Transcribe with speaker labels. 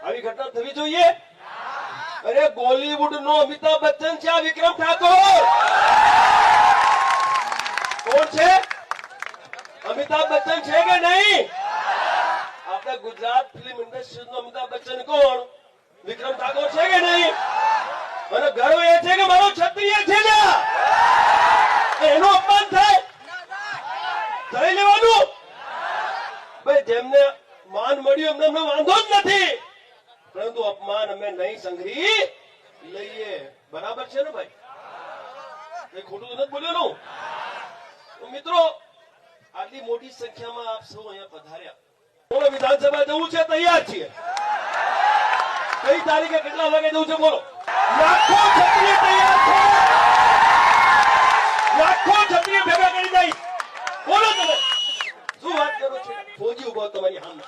Speaker 1: આવી ઘટના થવી જોઈએ? અરે બોલીવુડ નો અમિતાભ બચ્ચન છે આ વિક્રમ ઠાકોર. કોણ છે? અમિતાભ બચ્ચન છે કે નહીં? આપણા ગુજરાત ફિલ્મ ઇન્ડસ્ટ્રી નો અમિતાભ બચ્ચન કોણ? વિક્રમ ઠાકોર છે કે નહીં? મને ગર્વ એ છે કે મારો ક્ષત્રિય છે ને એનું અપમાન થાય થઈ લેવાનું. ભાઈ જેમને માન મળ્યું એમને અમને વાંધો જ નથી, પરંતુ અપમાન અમે નહીં સંઘરી લઈએ. બરાબર છે ને ભાઈ? એ ખોટું નથી બોલ્યો ને? મિત્રો આટલી મોટી સંખ્યામાં આપ સૌ અહીંયા પધાર્યા. બોલો વિધાનસભા જવું છે? તૈયાર છીએ. કઈ તારીખે કેટલા વાગે જવું છે બોલો? લાખો ક્ષત્રિય તૈયાર છે. લાખો ક્ષત્રિય ભેગા કરી દઈ. બોલો તમે શું વાત કરો છો? ફોજી ઉભો તમારી સામે.